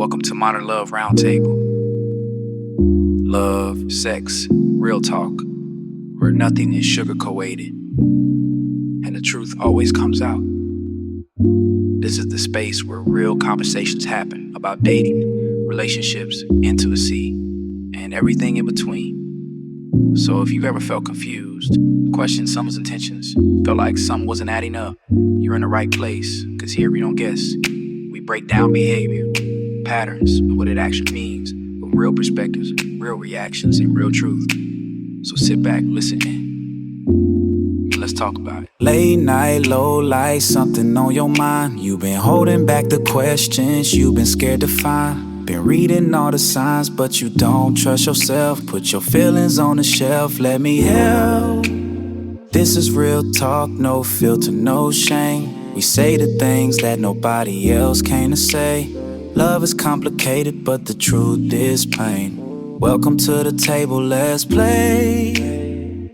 Welcome to Modern Love Roundtable. Love, sex, real talk, where nothing is sugar-coated, and the truth always comes out. This is the space where real conversations happen about dating, relationships, intimacy, and everything in between. So if you've ever felt confused, questioned someone's intentions, felt like something wasn't adding up, you're in the right place, because here we don't guess. We break down behavior, patterns, and what it actually means, with real perspectives, real reactions, and real truth. So sit back, listen in, and let's talk about it. Late night, low light, something on your mind. You've been holding back the questions you've been scared to find. Been reading all the signs, but you don't trust yourself. Put your feelings on the shelf, let me help. This is real talk, no filter, no shame. We say the things that nobody else came to say. Love is complicated, but the truth is plain. Welcome to the table, let's play.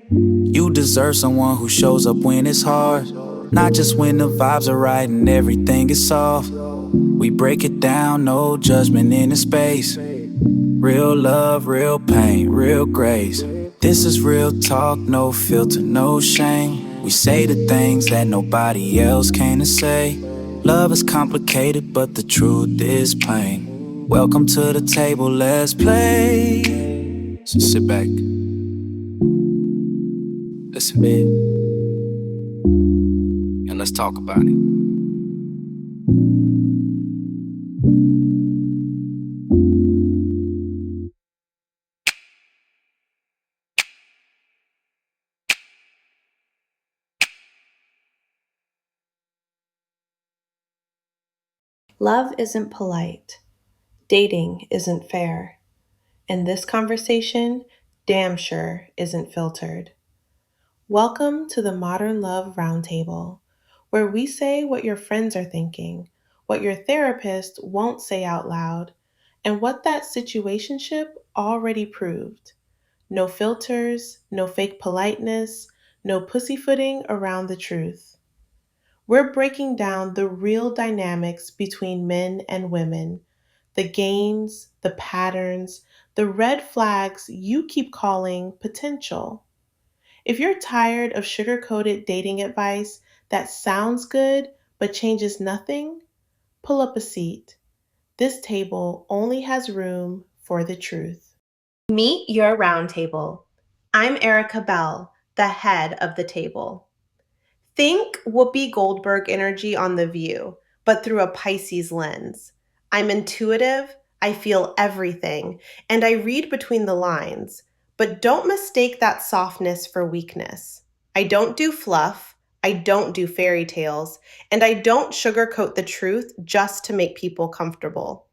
You deserve someone who shows up when it's hard, not just when the vibes are right and everything is soft. We break it down, no judgment in the space. Real love, real pain, real grace. This is real talk, no filter, no shame. We say the things that nobody else came to say. Love is complicated, but the truth is plain. Welcome to the table, let's play. So sit back, listen in, and let's talk about it. Love isn't polite. Dating isn't fair. And this conversation, damn sure, isn't filtered. Welcome to the Modern Love Roundtable, where we say what your friends are thinking, what your therapist won't say out loud, and what that situationship already proved. No filters, no fake politeness, no pussyfooting around the truth. We're breaking down the real dynamics between men and women, the games, the patterns, the red flags you keep calling potential. If you're tired of sugar-coated dating advice that sounds good but changes nothing, pull up a seat. This table only has room for the truth. Meet your roundtable. I'm Erica Bell, the head of the table. Think Whoopi Goldberg energy on The View, but through a Pisces lens. I'm intuitive, I feel everything, and I read between the lines. But don't mistake that softness for weakness. I don't do fluff, I don't do fairy tales, and I don't sugarcoat the truth just to make people comfortable.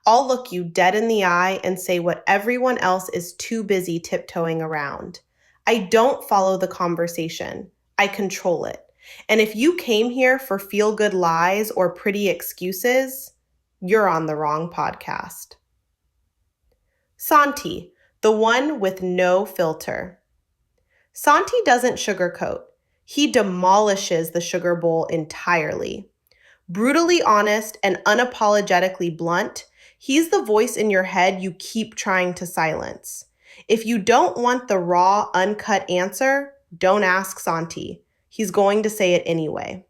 I'll look you dead in the eye and say what everyone else is too busy tiptoeing around. I don't follow the conversation, I control it. And if you came here for feel-good lies or pretty excuses, you're on the wrong podcast. Santi, the one with no filter. Santi doesn't sugarcoat. He demolishes the sugar bowl entirely. Brutally honest and unapologetically blunt, he's the voice in your head you keep trying to silence. If you don't want the raw, uncut answer, don't ask Santi. He's going to say it anyway.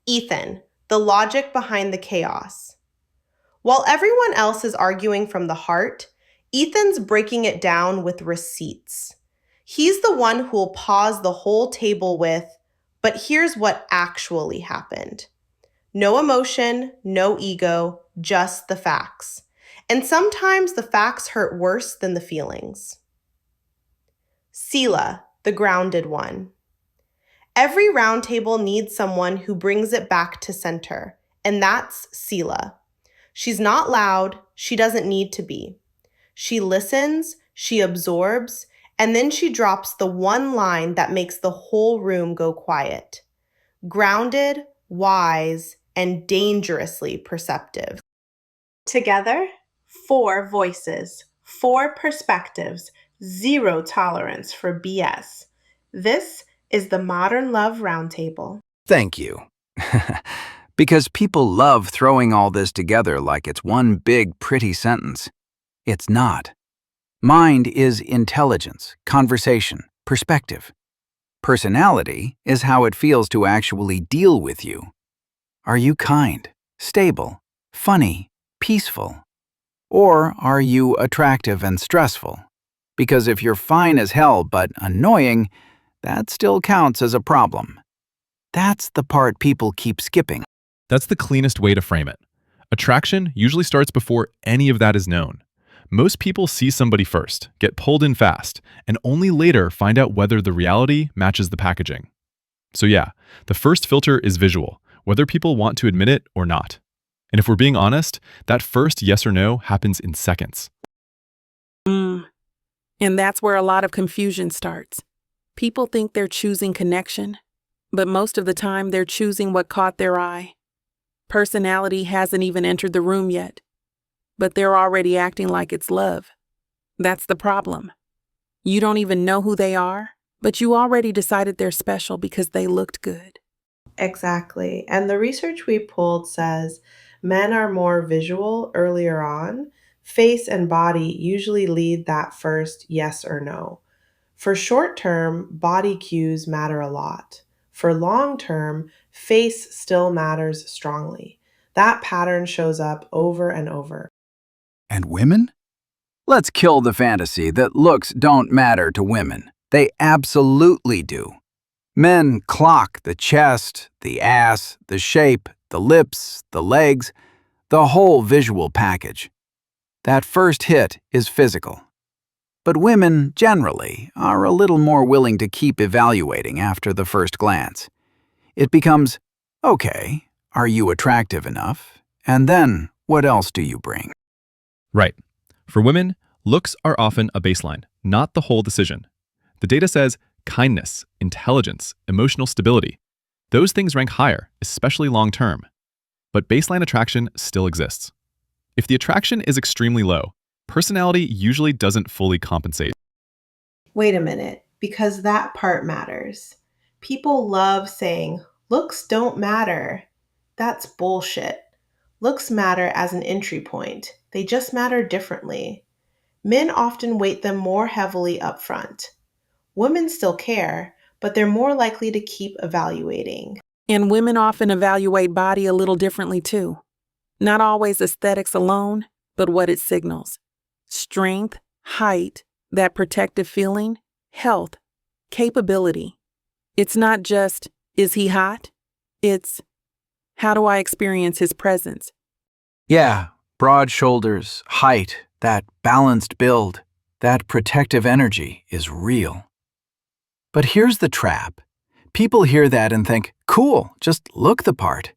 Ethan, the logic behind the chaos. While everyone else is arguing from the heart, Ethan's breaking it down with receipts. He's the one who'll pause the whole table with, but here's what actually happened. No emotion, no ego, just the facts. And sometimes the facts hurt worse than the feelings. Sela, the grounded one. Every roundtable needs someone who brings it back to center, and that's Sela. She's not loud, she doesn't need to be. She listens, she absorbs, and then she drops the one line that makes the whole room go quiet. Grounded, wise, and dangerously perceptive. Together, 4 voices, 4 perspectives, 0 tolerance for BS. This is the Modern Love Roundtable. Thank you. Because people love throwing all this together like it's one big, pretty sentence. It's not. Mind is intelligence, conversation, perspective. Personality is how it feels to actually deal with you. Are you kind, stable, funny, peaceful? Or are you attractive and stressful? Because if you're fine as hell but annoying, that still counts as a problem. That's the part people keep skipping. That's the cleanest way to frame it. Attraction usually starts before any of that is known. Most people see somebody first, get pulled in fast, and only later find out whether the reality matches the packaging. So yeah, the first filter is visual, whether people want to admit it or not. And if we're being honest, that first yes or no happens in seconds. And that's where a lot of confusion starts. People think they're choosing connection, but most of the time they're choosing what caught their eye. Personality hasn't even entered the room yet, but they're already acting like it's love. That's the problem. You don't even know who they are, but you already decided they're special because they looked good. Exactly. And the research we pulled says men are more visual earlier on. Face and body usually lead that first yes or no. For short term, body cues matter a lot. For long term, face still matters strongly. That pattern shows up over and over. And women? Let's kill the fantasy that looks don't matter to women. They absolutely do. Men clock the chest, the ass, the shape, the lips, the legs, the whole visual package. That first hit is physical. But women, generally, are a little more willing to keep evaluating after the first glance. It becomes, okay, are you attractive enough? And then, what else do you bring? Right. For women, looks are often a baseline, not the whole decision. The data says kindness, intelligence, emotional stability. Those things rank higher, especially long-term. But baseline attraction still exists. If the attraction is extremely low, personality usually doesn't fully compensate. Wait a minute, because that part matters. People love saying, looks don't matter. That's bullshit. Looks matter as an entry point. They just matter differently. Men often weight them more heavily up front. Women still care, but they're more likely to keep evaluating. And women often evaluate body a little differently too. Not always aesthetics alone, but what it signals. Strength, height, that protective feeling, health, capability. It's not just, is he hot? It's, how do I experience his presence? Yeah, broad shoulders, height, that balanced build, that protective energy is real. But here's the trap. People hear that and think, cool, just look the part.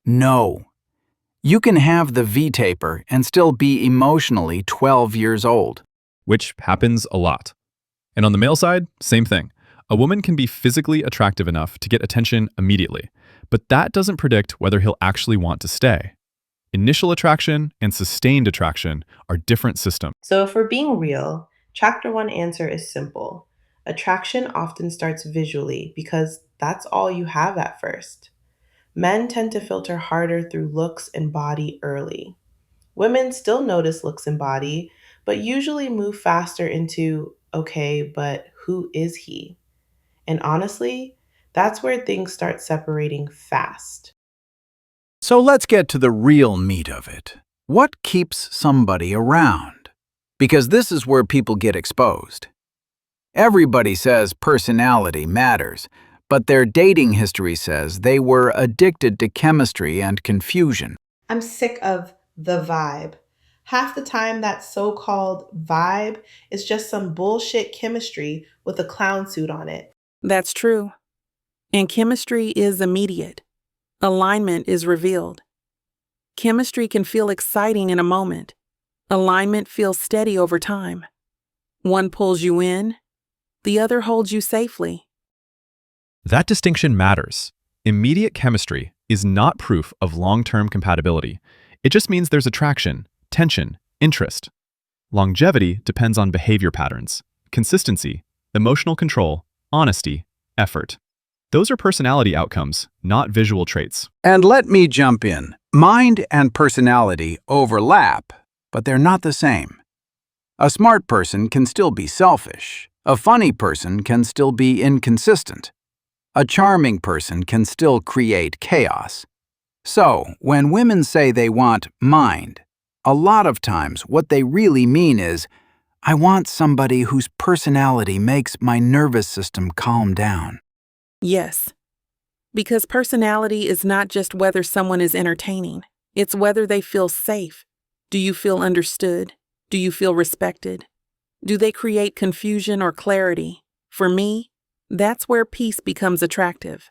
No. You can have the V-taper and still be emotionally 12 years old. Which happens a lot. And on the male side, same thing. A woman can be physically attractive enough to get attention immediately, but that doesn't predict whether he'll actually want to stay. Initial attraction and sustained attraction are different systems. So if we're being real, chapter 1 answer is simple. Attraction often starts visually because that's all you have at first. Men tend to filter harder through looks and body early. Women still notice looks and body, but usually move faster into, okay, but who is he? And honestly, that's where things start separating fast. So let's get to the real meat of it. What keeps somebody around? Because this is where people get exposed. Everybody says personality matters, but their dating history says they were addicted to chemistry and confusion. I'm sick of the vibe. Half the time, that so-called vibe is just some bullshit chemistry with a clown suit on it. That's true. And chemistry is immediate. Alignment is revealed. Chemistry can feel exciting in a moment. Alignment feels steady over time. One pulls you in, the other holds you safely. That distinction matters. Immediate chemistry is not proof of long-term compatibility. It just means there's attraction, tension, interest. Longevity depends on behavior patterns, consistency, emotional control, honesty, effort. Those are personality outcomes, not visual traits. And let me jump in. Mind and personality overlap, but they're not the same. A smart person can still be selfish. A funny person can still be inconsistent. A charming person can still create chaos. So, when women say they want mind, a lot of times what they really mean is, I want somebody whose personality makes my nervous system calm down. Yes, because personality is not just whether someone is entertaining, it's whether they feel safe. Do you feel understood? Do you feel respected? Do they create confusion or clarity? For me, that's where peace becomes attractive.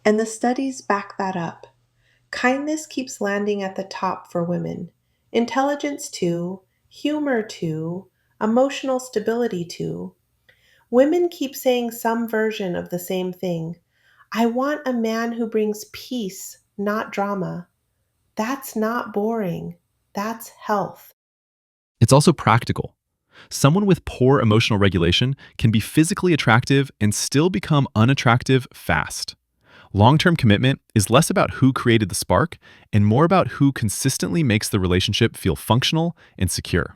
And the studies back that up. Kindness keeps landing at the top for women. Intelligence too, humor too, emotional stability too. Women keep saying some version of the same thing. I want a man who brings peace, not drama. That's not boring. That's health. It's also practical. Someone with poor emotional regulation can be physically attractive and still become unattractive fast. Long-term commitment is less about who created the spark and more about who consistently makes the relationship feel functional and secure.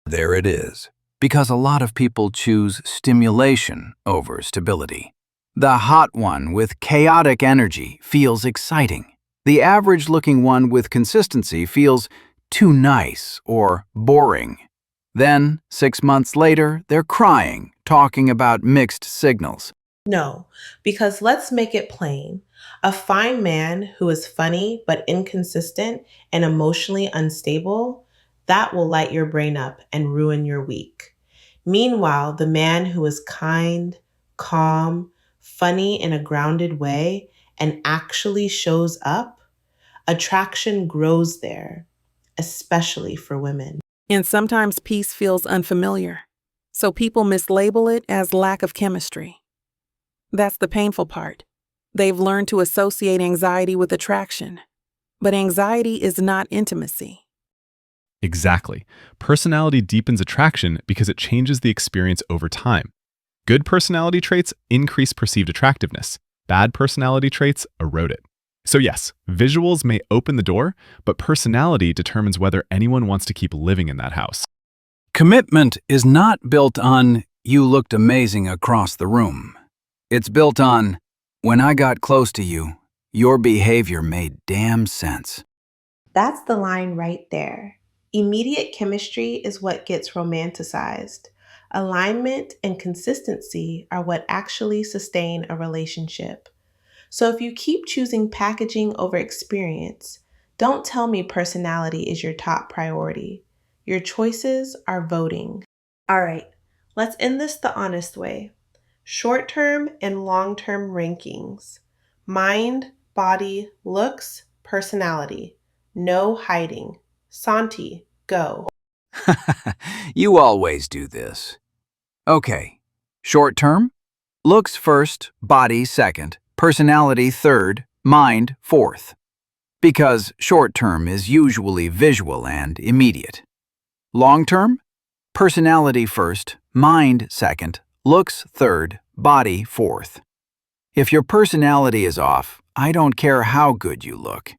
There it is. Because a lot of people choose stimulation over stability. The hot one with chaotic energy feels exciting. The average-looking one with consistency feels too nice or boring. Then, 6 months later, they're crying, talking about mixed signals. No, because let's make it plain. A fine man who is funny but inconsistent and emotionally unstable, that will light your brain up and ruin your week. Meanwhile, the man who is kind, calm, funny in a grounded way, and actually shows up, attraction grows there, especially for women. And sometimes peace feels unfamiliar, so people mislabel it as lack of chemistry. That's the painful part. They've learned to associate anxiety with attraction, but anxiety is not intimacy. Exactly. Personality deepens attraction because it changes the experience over time. Good personality traits increase perceived attractiveness. Bad personality traits erode it. So yes, visuals may open the door, but personality determines whether anyone wants to keep living in that house. Commitment is not built on, you looked amazing across the room. It's built on, when I got close to you, your behavior made damn sense. That's the line right there. Immediate chemistry is what gets romanticized. Alignment and consistency are what actually sustain a relationship. So if you keep choosing packaging over experience, don't tell me personality is your top priority. Your choices are voting. All right, let's end this the honest way. Short-term and long-term rankings. Mind, body, looks, personality. No hiding. Santi, go. You always do this. Okay. Short term? Looks first, body second, personality third, mind fourth. Because short term is usually visual and immediate. Long term? Personality first, mind second, looks third, body fourth. If your personality is off, I don't care how good you look.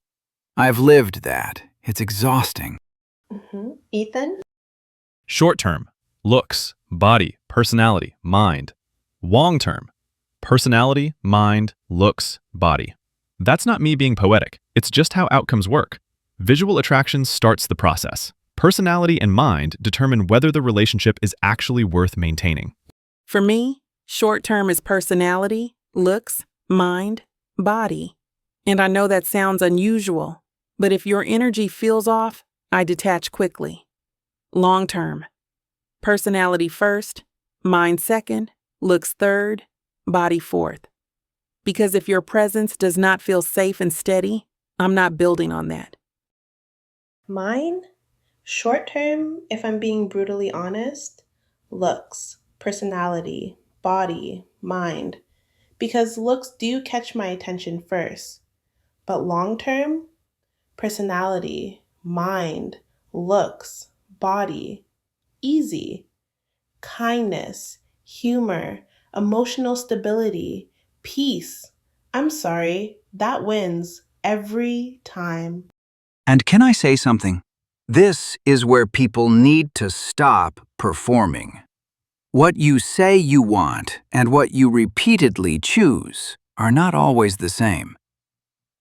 I've lived that. It's exhausting. Ethan? Short term, looks, body, personality, mind. Long term, personality, mind, looks, body. That's not me being poetic. It's just how outcomes work. Visual attraction starts the process. Personality and mind determine whether the relationship is actually worth maintaining. For me, short term is personality, looks, mind, body. And I know that sounds unusual, but if your energy feels off, I detach quickly. Long term, personality first, mind second, looks third, body fourth. Because if your presence does not feel safe and steady, I'm not building on that. Mine? Short term, if I'm being brutally honest, looks, personality, body, mind. Because looks do catch my attention first. But long term, personality, mind, looks, body, easy. Kindness, humor, emotional stability, Peace. I'm sorry, that wins every time. And can I say something? This is where people need to stop performing. What you say you want and what you repeatedly choose are not always the same.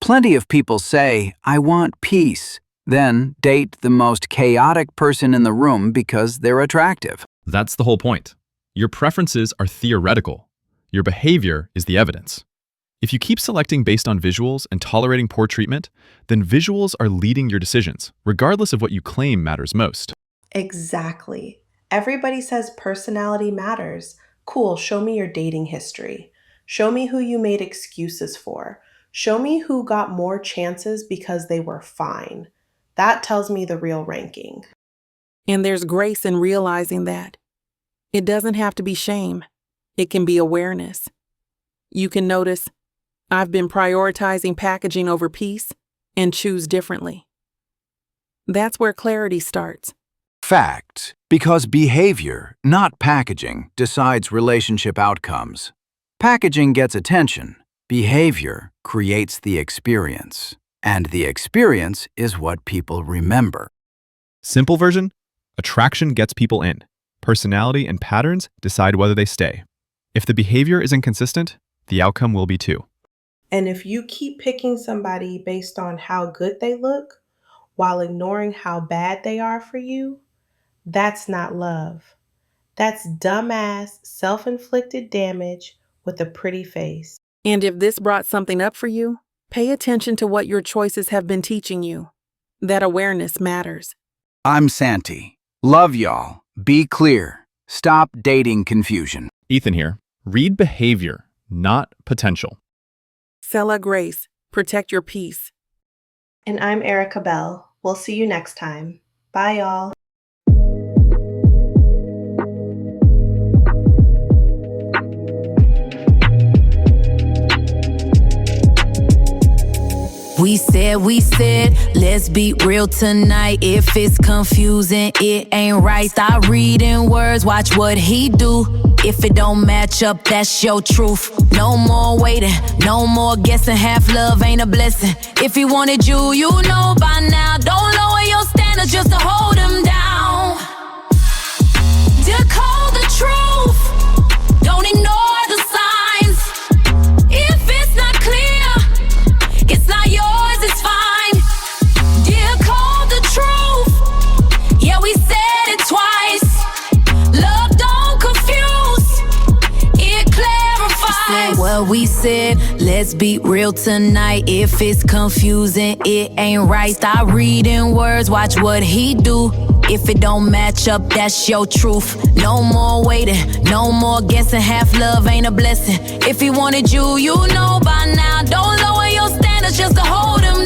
Plenty of people say, "I want peace," then date the most chaotic person in the room because they're attractive. That's the whole point. Your preferences are theoretical. Your behavior is the evidence. If you keep selecting based on visuals and tolerating poor treatment, then visuals are leading your decisions, regardless of what you claim matters most. Exactly. Everybody says personality matters. Cool, show me your dating history. Show me who you made excuses for. Show me who got more chances because they were fine. That tells me the real ranking. And there's grace in realizing that. It doesn't have to be shame. It can be awareness. You can notice, I've been prioritizing packaging over peace and choose differently. That's where clarity starts. Fact, because behavior, not packaging, decides relationship outcomes. Packaging gets attention. Behavior creates the experience. And the experience is what people remember. Simple version: attraction gets people in. Personality and patterns decide whether they stay. If the behavior is inconsistent, the outcome will be too. And if you keep picking somebody based on how good they look while ignoring how bad they are for you, that's not love. That's dumbass, self-inflicted damage with a pretty face. And if this brought something up for you, pay attention to what your choices have been teaching you. That awareness matters. I'm Santi. Love y'all. Be clear. Stop dating confusion. Ethan here. Read behavior, not potential. Sella Grace, protect your peace. And I'm Erica Bell. We'll see you next time. Bye, y'all. We said, let's be real tonight. If it's confusing, it ain't right. Stop reading words, watch what he do. If it don't match up, that's your truth. No more waiting, no more guessing. Half love ain't a blessing. If he wanted you, you know by now. Don't lower your standards just to hold him down. Decode the truth. Don't ignore the signs. If it's not clear, it's not yours, it's fine. Decode the truth. Yeah, we said it twice. Love don't confuse, it clarifies. What we said, let's be real tonight. If it's confusing, it ain't right. Stop reading words, watch what he do. If it don't match up, that's your truth. No more waiting, no more guessing. Half love ain't a blessing. If he wanted you, you know by now. Don't lower your standards just to hold him